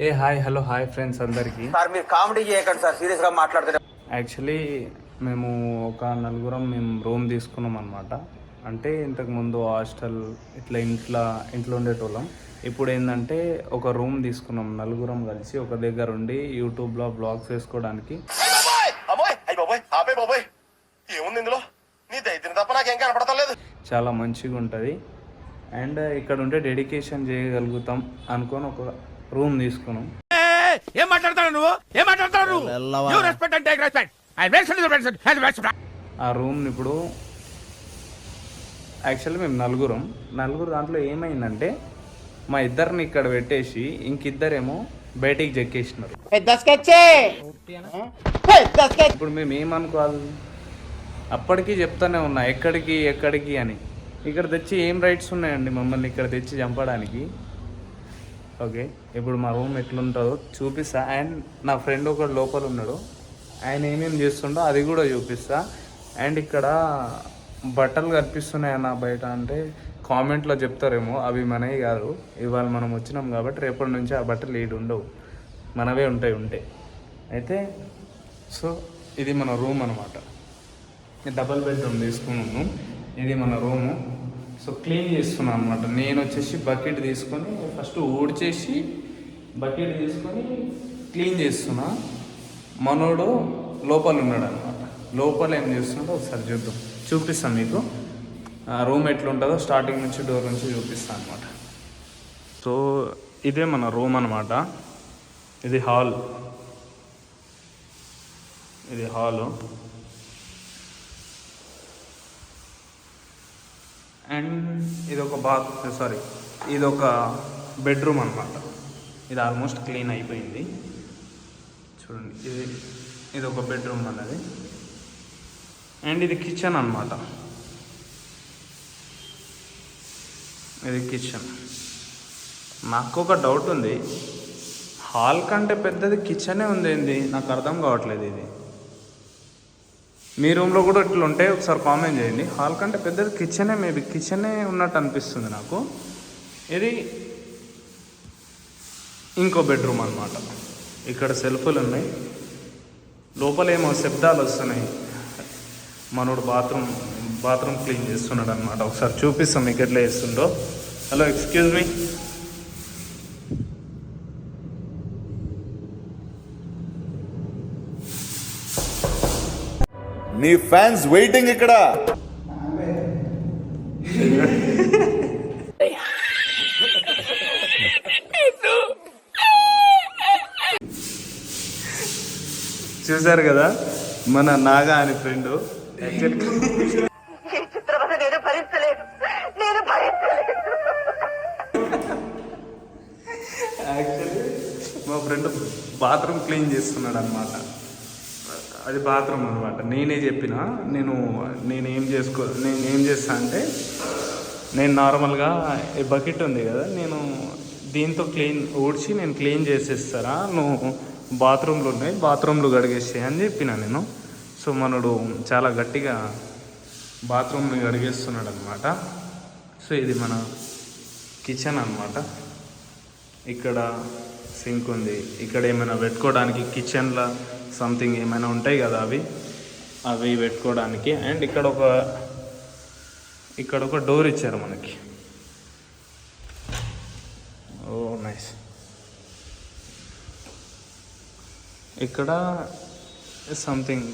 ఏ hi hello hi friends అందరికీ. Sir మీరు comedy చేయకండి సార్, సీరియస్గా మాట్లాడుతున్నారు. యాక్చువల్లీ మేము ఒక నలుగురం రూమ్ తీసుకున్నాం అనమాట. అంటే ఇంతకుముందు హాస్టల్ ఇంట్లో ఉండేటోళ్ళం. ఇప్పుడు ఏంటంటే ఒక రూమ్ తీసుకున్నాం నలుగురం కలిసి ఒక దగ్గర ఉండి యూట్యూబ్లో బ్లాగ్స్ వేసుకోవడానికి. చాలా మంచిగా ఉంటుంది అండ్ ఇక్కడ ఉంటే డెడికేషన్ చేయగలుగుతాం అనుకొని ఒక రూమ్ తీసుకున్నాం. ఏం మాట్లాడతాడు నువ్వు? ఏం మాట్లాడతాడు ఆ రూమ్ ఇప్పుడు యాక్చువల్లీ మేము నలుగురు దాంట్లో ఏమైందంటే మా ఇద్దరిని ఇక్కడ పెట్టేసి ఇంకిద్దరేమో బయటికి చెక్కేసినారు. ఇప్పుడు మేము ఏమనుకోవాలి, అప్పటికీ చెప్తానే ఉన్నా ఎక్కడికి అని. ఇక్కడ తెచ్చి ఏం రైట్స్ ఉన్నాయండి మమ్మల్ని ఇక్కడ తెచ్చి చంపడానికి? ఓకే, ఇప్పుడు మా రూమ్ ఎట్లుంటుందో చూపిస్తా. అండ్ నా ఫ్రెండ్ ఒకడు లోపల ఉన్నాడు, ఆయన ఏమేమి చేస్తుండో అది కూడా చూపిస్తా. అండ్ ఇక్కడ బట్టలు కనిపిస్తున్నాయి అన్న బయట అంటే కామెంట్లో చెప్తారేమో, అవి మనవి కాదు. ఇవాళ మనం వచ్చినాం కాబట్టి రేపటి నుంచి ఆ బట్టలు ఏడు ఉండవు, మనవే ఉంటాయి. అయితే సో ఇది మన రూమ్ అనమాట. డబల్ బెడ్రూమ్ తీసుకున్నాము. ఇది మన రూము. సో క్లీన్ చేస్తున్నాను అనమాట. నేను వచ్చేసి బకెట్ తీసుకొని ఫస్ట్ ఊడ్చేసి బకెట్ తీసుకొని క్లీన్ చేస్తున్నా. మనోడు లోపల ఉన్నాడు అనమాట. లోపల ఏం చేస్తున్నాడో ఒకసారి చూపిస్తాను మీకు. రూమ్ ఎట్లుంటుందో స్టార్టింగ్ నుంచి డోర్ నుంచి చూపిస్తాను అనమాట. సో ఇదే మన రూమ్ అనమాట. ఇది హాలు. అండ్ ఇదొక బెడ్రూమ్ అనమాట. ఇది ఆల్మోస్ట్ క్లీన్ అయిపోయింది చూడండి. ఇది ఒక బెడ్రూమ్ అన్నది. అండ్ ఇది కిచెన్ అనమాట. ఇది కిచెన్. నాకు ఒక డౌట్ ఉంది, హాల్ కంటే పెద్దది కిచెనే ఉంది ఏంది? నాకు అర్థం కావట్లేదు. ఇది మీ రూమ్లో కూడా ఇట్లా ఉంటే ఒకసారి కామెంట్ చేయండి. హాల్ కంటే పెద్దది కిచెనే, మేబీ కిచెనే ఉన్నట్టు అనిపిస్తుంది నాకు. ఇది ఇంకో బెడ్రూమ్ అనమాట. ఇక్కడ సెల్ఫ్లు ఉన్నాయి. లోపల ఏమో శబ్దాలు వస్తున్నాయి. మనోడు బాత్రూమ్ క్లీన్ చేస్తున్నాడు అనమాట. ఒకసారి చూపిస్తాం మీకు ఎట్లా చేస్తుండో. Hello, excuse me. నీ ఫ్యాన్స్ వెయిటింగ్ ఇక్కడ. చూసారు కదా మన నాగా అని ఫ్రెండ్. యాక్చువల్లీ మా ఫ్రెండ్ బాత్రూమ్ క్లీన్ చేస్తున్నాడు అనమాట. అది బాత్రూమ్ అనమాట. నేనే చెప్పిన నేను ఏం చేస్తా అంటే, నేను నార్మల్గా ఈ బకెట్ ఉంది కదా, నేను దీంతో ఊడ్చి నేను క్లీన్ చేసేస్తారా, నువ్వు బాత్రూమ్లు కడిగేస్తాయి అని చెప్పిన నేను. సో మనడు చాలా గట్టిగా బాత్రూమ్ని కడిగేస్తున్నాడు అనమాట. సో ఇది మన కిచెన్ అనమాట. ఇక్కడ సింక్ ఉంది. ఇక్కడ ఏమైనా పెట్టుకోవడానికి కిచెన్లో సంథింగ్ ఏమైనా ఉంటాయి కదా, అవి పెట్టుకోవడానికి. అండ్ ఇక్కడ ఒక డోర్ ఇచ్చారు మనకి. ఓ నైస్. ఇక్కడ సంథింగ్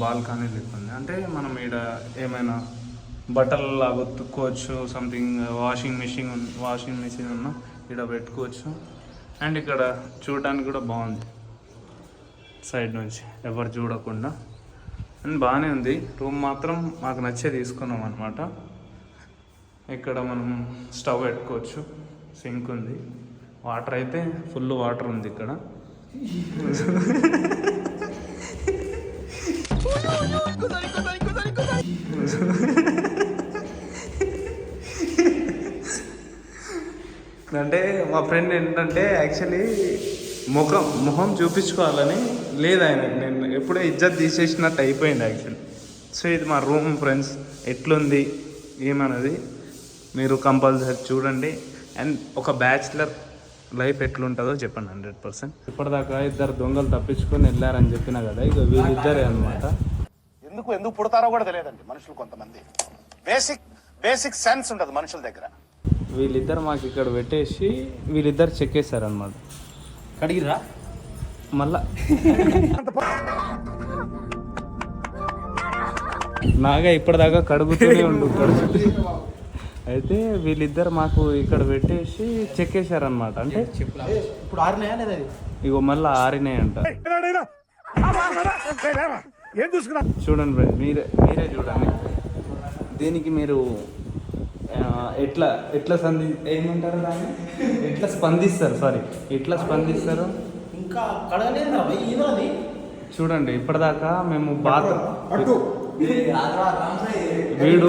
బాల్కనీ లేకుండా, అంటే మనం ఇక్కడ ఏమైనా బట్టలు లాగా ఉతుక్కోవచ్చు. సంథింగ్ వాషింగ్ మిషన్ ఉన్నా ఇక్కడ పెట్టుకోవచ్చు. అండ్ ఇక్కడ చూడడానికి కూడా బాగుంది, సైడ్ నుంచి ఎవరు చూడకుండా. అండ్ బాగానే ఉంది. రూమ్ మాత్రం మాకు నచ్చే తీసుకున్నాం అనమాట. ఇక్కడ మనం స్టవ్ పెట్టుకోవచ్చు. సింక్ ఉంది. వాటర్ అయితే ఫుల్ వాటర్ ఉంది ఇక్కడ. అంటే మా ఫ్రెండ్ ఏంటంటే యాక్చువల్లీ మొహం చూపించుకోవాలని లేదు ఆయన. నేను ఎప్పుడో ఇజ్జత్ తీసేసినట్టు అయిపోయింది యాక్చువల్లీ. సో ఇది మా రూమ్ ఫ్రెండ్స్. ఎట్లుంది ఏమన్నది మీరు కంపల్సరీ చూడండి. అండ్ ఒక బ్యాచిలర్ లైఫ్ ఎట్లుంటుందో చెప్పండి 100%. ఇప్పటిదాకా ఇద్దరు దొంగలు తప్పించుకొని వెళ్ళారని చెప్పినా కదా, ఇక వీళ్ళిద్దరే అనమాట. ఎందుకు పుడతారో కూడా తెలియదండి మనుషులు కొంతమంది. బేసిక్ సెన్స్ ఉండదు మనుషుల దగ్గర. వీళ్ళిద్దరు మాకు ఇక్కడ పెట్టేసి వీళ్ళిద్దరు చెక్కేశారనమాట. కడిగిరా మళ్ళా నాగా ఇప్పటిదాకా కడుగుతూనే కడుగుతూ అయితే వీళ్ళిద్దరు మాకు ఇక్కడ పెట్టేసి చెక్కేశారనమాట. అంటే ఇప్పుడు ఆరినాయా లేదా? ఇగో మళ్ళీ ఆరినాయి అంట. చూడండి బ్రో, మీరే చూడండి. దీనికి మీరు ఎట్లా ఏమంటారు దాన్ని, ఎట్లా స్పందిస్తారు ఇంకా కడగలేదా చూడండి. ఇప్పటిదాకా మేము వీడు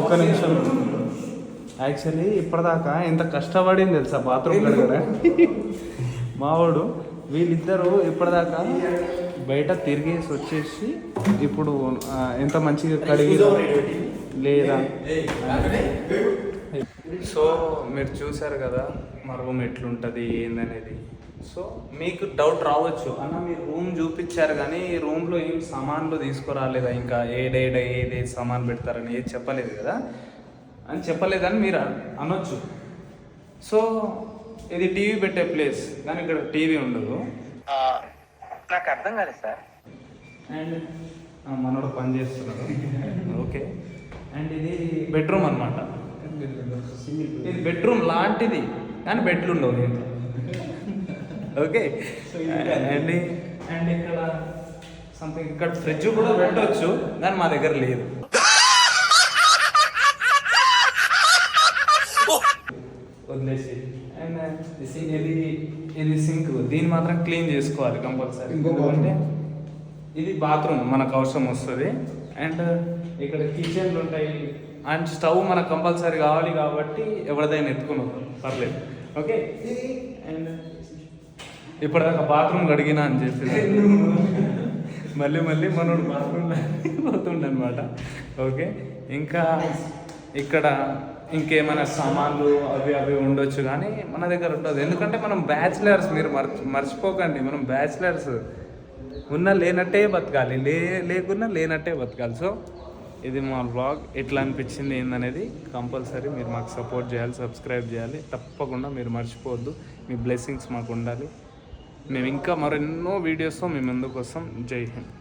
ఒక నిమిషం యాక్చువల్లీ ఇప్పటిదాకా ఎంత కష్టపడింది తెలుసా బాత్రూమ్ కడగడానికి మావాడు. వీళ్ళిద్దరూ ఇప్పటిదాకా బయట తిరిగేసి వచ్చేసి ఇప్పుడు ఎంత మంచిగా కడిగి లేదా. సో మీరు చూసారు కదా మా రూమ్ ఎట్లుంటుంది ఏందనేది. సో మీకు డౌట్ రావచ్చు, అన్న మీరు రూమ్ చూపించారు కానీ ఈ రూమ్లో ఏం సామాన్లు తీసుకురాలేదా, ఇంకా ఏది సామాన్ పెడతారని ఏది చెప్పలేదు కదా అని చెప్పలేదని మీరు అనొచ్చు. సో ఇది టీవీ పెట్టే ప్లేస్ కానీ ఇక్కడ టీవీ ఉండదు. నాకు అర్థం కాలేదు సార్. అండ్ మనోడు పని చేస్తున్నాడు. ఓకే. అండ్ ఇది బెడ్రూమ్ అనమాట. ఇది బెడ్రూమ్ లాంటిది కానీ బెడ్లు ఉండవు దీంట్లో. ఓకే. అండ్ ఇక్కడ సంథింగ్ ఇక్కడ ఫ్రిడ్జ్ కూడా పెట్టవచ్చు కానీ మా దగ్గర లేదు. వదిలేసి. అండ్ ఇది సింక్, దీన్ని మాత్రం క్లీన్ చేసుకోవాలి కంపల్సరీ, ఎందుకంటే ఇది బాత్రూమ్ మనకు అవసరం వస్తుంది. అండ్ ఇక్కడ కిచెన్లు ఉంటాయి అండ్ స్టవ్ మనకు కంపల్సరీ కావాలి కాబట్టి ఎవరిదైనా ఎత్తుకుని పర్లేదు. ఓకే. అండ్ ఇప్పటిదాకా బాత్రూమ్ కడిగినా అని చెప్పి మళ్ళీ మనోడు బాత్రూమ్ పోతుండనమాట. ఓకే. ఇంకా ఇక్కడ ఇంకేమైనా సామాన్లు అవి ఉండొచ్చు కానీ మన దగ్గర ఉండదు, ఎందుకంటే మనం బ్యాచిలర్స్. మీరు మర్చిపోకండి, మనం బ్యాచిలర్స్. ఉన్నా లేనట్టే బతకాలి, లేకున్నా లేనట్టే బతకాలి. సో ఇది మా వ్లాగ్. ఎట్లా అనిపించింది ఏందనేది కంపల్సరీ మీరు మాకు సపోర్ట్ చేయాలి, సబ్స్క్రైబ్ చేయాలి తప్పకుండా. మీరు మర్చిపోవద్దు, మీ బ్లెస్సింగ్స్ మాకు ఉండాలి. మేము ఇంకా మరెన్నో వీడియోస్తో మేము ముందుకు వస్తాం. జై హింద్.